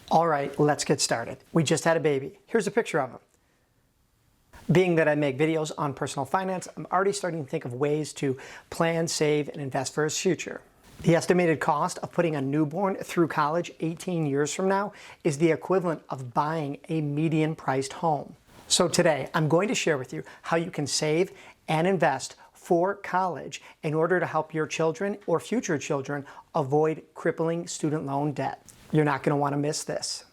All right, let's get started. We just had a baby. Here's a picture of him. Being that I make videos on personal finance, I'm already starting to think of ways to plan, save, and invest for his future. The estimated cost of putting a newborn through college 18 years from now is the equivalent of buying a median-priced home. So today, I'm going to share with you how you can save and invest for college in order to help your children or future children avoid crippling student loan debt. You're not going to want to miss this.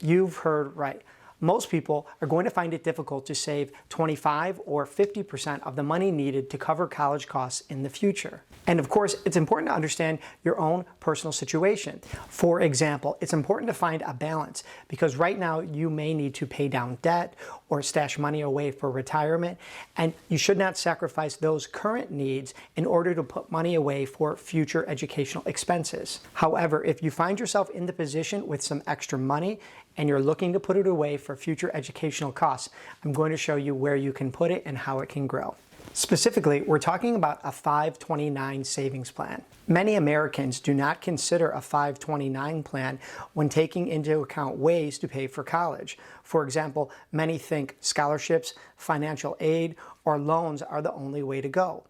You've heard right. Most people are going to find it difficult to save 25 or 50% of the money needed to cover college costs in the future. And of course, it's important to understand your own personal situation. For example, it's important to find a balance because right now you may need to pay down debt or stash money away for retirement, and you should not sacrifice those current needs in order to put money away for future educational expenses. However, if you find yourself in the position with some extra money and you're looking to put it away for future educational costs, I'm going to show you where you can put it and how it can grow. Specifically, we're talking about a 529 savings plan. Many Americans do not consider a 529 plan when taking into account ways to pay for college. For example, many think scholarships, financial aid, or loans are the only way to go.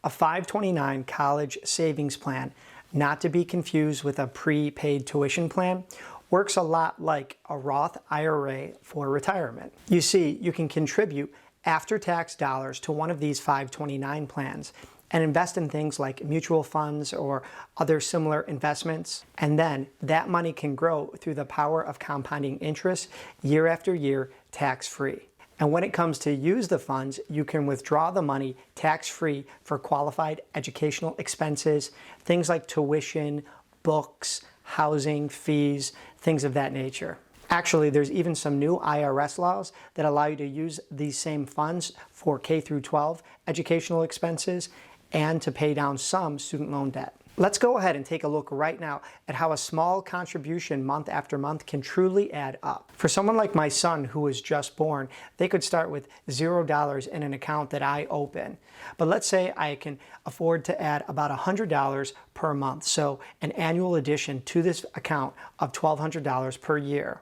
A 529 college savings plan, not to be confused with a prepaid tuition plan, works a lot like a Roth IRA for retirement. You see, you can contribute after-tax dollars to one of these 529 plans and invest in things like mutual funds or other similar investments, and then that money can grow through the power of compounding interest year after year, tax-free. And when it comes to use the funds, you can withdraw the money tax-free for qualified educational expenses, things like tuition, books, housing, fees, things of that nature. Actually, there's even some new IRS laws that allow you to use these same funds for K through 12 educational expenses and to pay down some student loan debt. Let's go ahead and take a look right now at how a small contribution month after month can truly add up. For someone like my son who was just born, they could start with $0 in an account that I open. But let's say I can afford to add about $100 per month, so an annual addition to this account of $1,200 per year.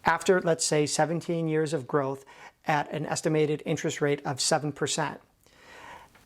After, let's say, 17 years of growth at an estimated interest rate of 7%.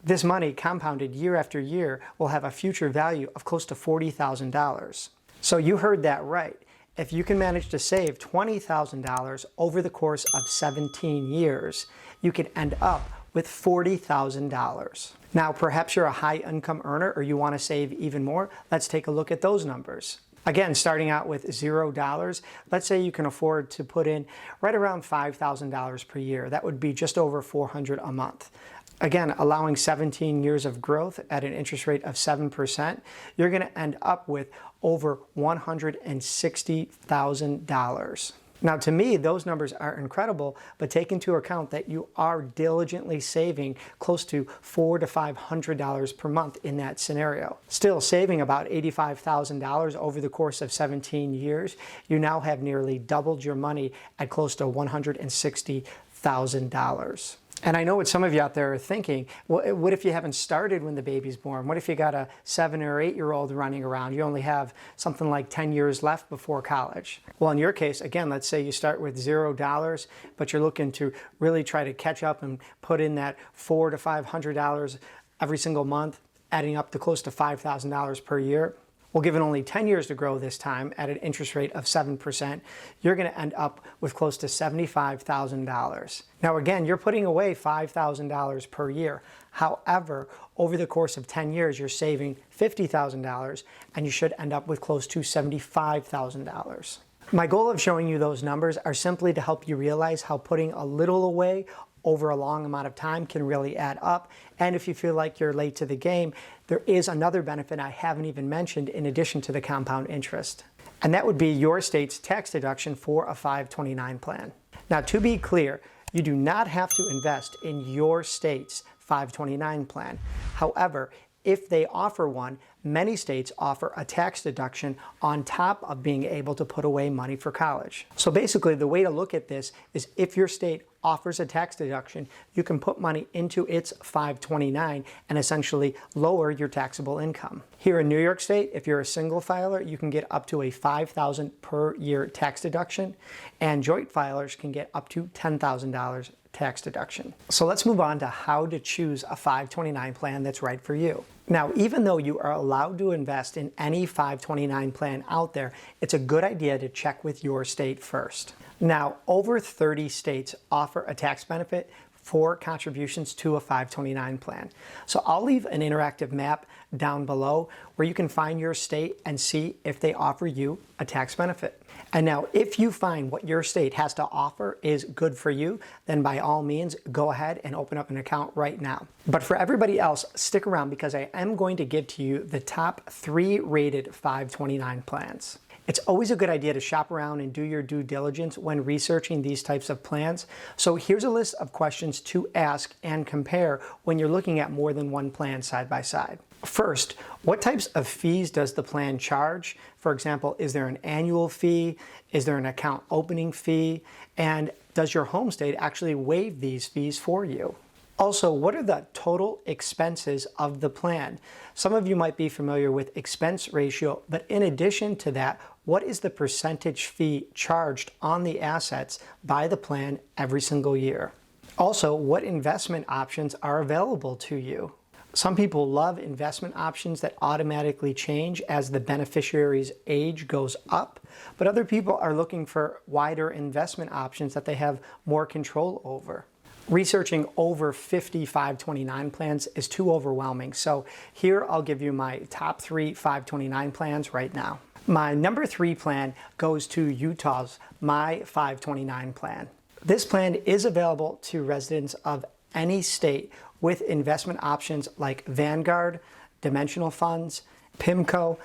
This money, compounded year after year, will have a future value of close to $40,000. So you heard that right. If you can manage to save $20,000 over the course of 17 years, you can end up with $40,000. Now, perhaps you're a high-income earner or you want to save even more. Let's take a look at those numbers. Again, starting out with $0, let's say you can afford to put in right around $5,000 per year. That would be just over $400 a month. Again, allowing 17 years of growth at an interest rate of 7%, you're going to end up with over $160,000. Now, to me, those numbers are incredible, but take into account that you are diligently saving close to $400 to $500 per month in that scenario. Still saving about $85,000 over the course of 17 years, you now have nearly doubled your money at close to $160,000. And I know what some of you out there are thinking, well, what if you haven't started when the baby's born? What if you got a 7 or 8-year-old running around? You only have something like 10 years left before college. Well, in your case, again, let's say you start with $0, but you're looking to really try to catch up and put in that $400 to $500 every single month, adding up to close to $5,000 per year. Well, given only 10 years to grow this time at an interest rate of 7%, you're going to end up with close to $75,000. Now, again, you're putting away $5,000 per year. However, over the course of 10 years, you're saving $50,000, and you should end up with close to $75,000. My goal of showing you those numbers are simply to help you realize how putting a little away over a long amount of time can really add up. And if you feel like you're late to the game, there is another benefit I haven't even mentioned in addition to the compound interest. And that would be your state's tax deduction for a 529 plan. Now, to be clear, you do not have to invest in your state's 529 plan. However, if they offer one, many states offer a tax deduction on top of being able to put away money for college. So basically, the way to look at this is if your state offers a tax deduction, you can put money into its 529 and essentially lower your taxable income. Here in New York State, if you're a single filer, you can get up to a $5,000 per year tax deduction, and joint filers can get up to $10,000 tax deduction. So let's move on to how to choose a 529 plan that's right for you. Now, even though you are allowed to invest in any 529 plan out there, it's a good idea to check with your state first. Now, over 30 states offer a tax benefit for contributions to a 529 plan. So I'll leave an interactive map down below where you can find your state and see if they offer you a tax benefit. And now, if you find what your state has to offer is good for you, then by all means, go ahead and open up an account right now. But for everybody else, stick around because I am going to give to you the top 3 rated 529 plans. It's always a good idea to shop around and do your due diligence when researching these types of plans. So here's a list of questions to ask and compare when you're looking at more than one plan side by side. First, what types of fees does the plan charge? For example, is there an annual fee? Is there an account opening fee? And does your home state actually waive these fees for you? Also, what are the total expenses of the plan? Some of you might be familiar with expense ratio, but in addition to that, what is the percentage fee charged on the assets by the plan every single year? Also, what investment options are available to you? Some people love investment options that automatically change as the beneficiary's age goes up, but other people are looking for wider investment options that they have more control over. Researching over 50 529 plans is too overwhelming, so here I'll give you my top 3 529 plans right now. My number 3 plan goes to Utah's My 529 plan. This plan is available to residents of any state with investment options like Vanguard, Dimensional Funds, PIMCO,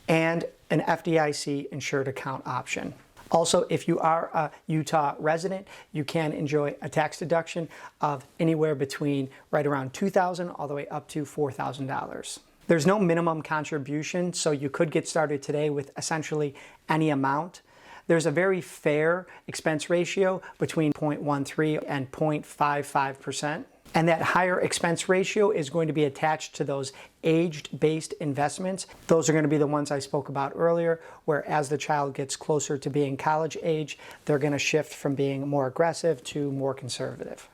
and an FDIC insured account option. Also, if you are a Utah resident, you can enjoy a tax deduction of anywhere between right around $2,000 all the way up to $4,000. There's no minimum contribution, so you could get started today with essentially any amount. There's a very fair expense ratio between 0.13 and 0.55%. And that higher expense ratio is going to be attached to those age-based investments. Those are going to be the ones I spoke about earlier, where as the child gets closer to being college age, they're going to shift from being more aggressive to more conservative.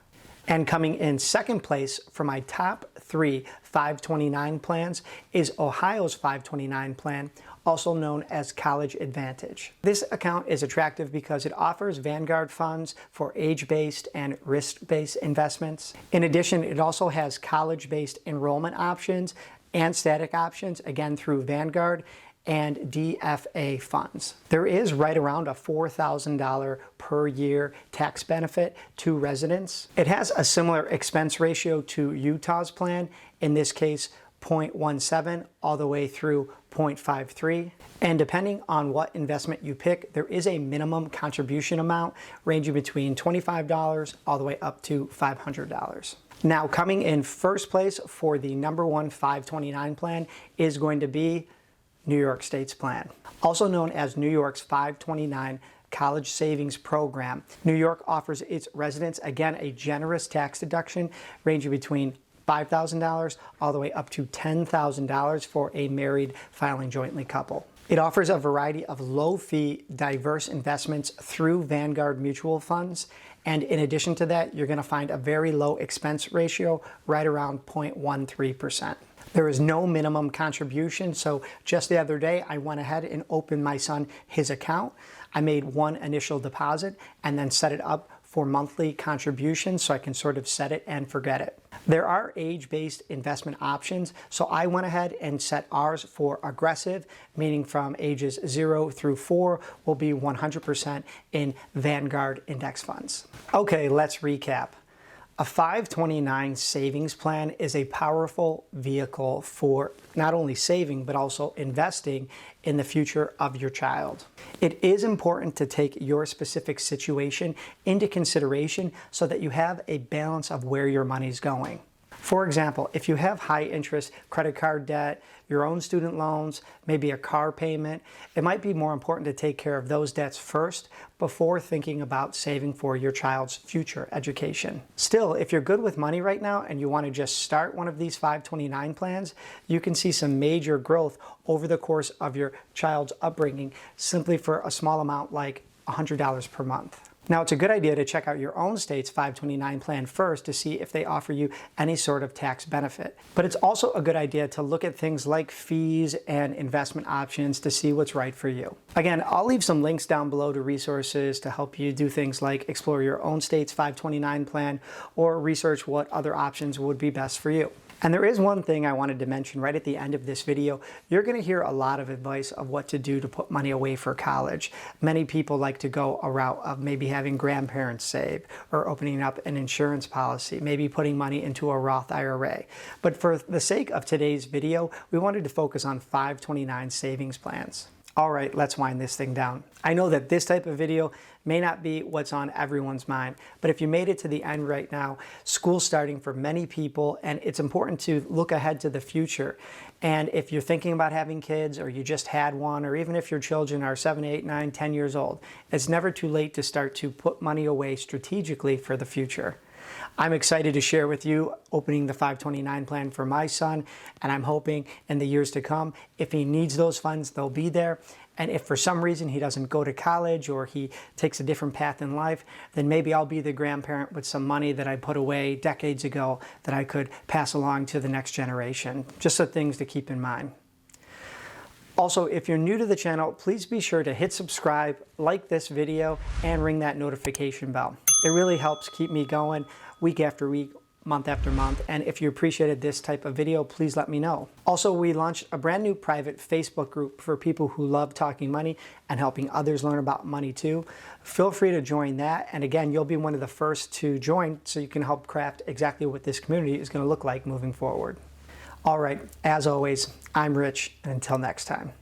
And coming in second place for my top 3 529 plans is Ohio's 529 plan, also known as College Advantage. This account is attractive because it offers Vanguard funds for age-based and risk-based investments. In addition, it also has college-based enrollment options and static options, again through Vanguard, and DFA funds. There is right around a $4,000 per year tax benefit to residents. It has a similar expense ratio to Utah's plan, in this case 0.17 all the way through 0.53. And depending on what investment you pick, there is a minimum contribution amount ranging between $25 all the way up to $500. Now, coming in first place for the number 1 529 plan is going to be New York State's plan, also known as New York's 529 College Savings Program. New York offers its residents, again, a generous tax deduction ranging between $5,000 all the way up to $10,000 for a married filing jointly couple. It offers a variety of low-fee, diverse investments through Vanguard mutual funds. And in addition to that, you're going to find a very low expense ratio, right around 0.13%. There is no minimum contribution, so just the other day, I went ahead and opened my son his account. I made one initial deposit and then set it up for monthly contributions so I can sort of set it and forget it. There are age-based investment options, so I went ahead and set ours for aggressive, meaning from ages 0 through 4 will be 100% in Vanguard index funds. Okay, let's recap. A 529 savings plan is a powerful vehicle for not only saving, but also investing in the future of your child. It is important to take your specific situation into consideration so that you have a balance of where your money's going. For example, if you have high interest credit card debt, your own student loans, maybe a car payment, it might be more important to take care of those debts first before thinking about saving for your child's future education. Still, if you're good with money right now and you want to just start one of these 529 plans, you can see some major growth over the course of your child's upbringing simply for a small amount like $100 per month. Now, it's a good idea to check out your own state's 529 plan first to see if they offer you any sort of tax benefit. But it's also a good idea to look at things like fees and investment options to see what's right for you. Again, I'll leave some links down below to resources to help you do things like explore your own state's 529 plan or research what other options would be best for you. And there is one thing I wanted to mention right at the end of this video. You're going to hear a lot of advice of what to do to put money away for college. Many people like to go a route of maybe having grandparents save or opening up an insurance policy, maybe putting money into a Roth IRA. But for the sake of today's video, we wanted to focus on 529 savings plans. All right, let's wind this thing down. I know that this type of video may not be what's on everyone's mind, but if you made it to the end right now, school's starting for many people, and it's important to look ahead to the future. And if you're thinking about having kids, or you just had one, or even if your children are 7, 8, 9, 10 years old, it's never too late to start to put money away strategically for the future. I'm excited to share with you opening the 529 plan for my son, and I'm hoping in the years to come, if he needs those funds, they'll be there. And if for some reason he doesn't go to college or he takes a different path in life, then maybe I'll be the grandparent with some money that I put away decades ago that I could pass along to the next generation. Just some things to keep in mind. Also, if you're new to the channel, please be sure to hit subscribe, like this video, and ring that notification bell. It really helps keep me going week after week, month after month, and if you appreciated this type of video, please let me know. Also, we launched a brand new private Facebook group for people who love talking money and helping others learn about money too. Feel free to join that, and again, you'll be one of the first to join so you can help craft exactly what this community is going to look like moving forward. All right, as always, I'm Rich, and until next time.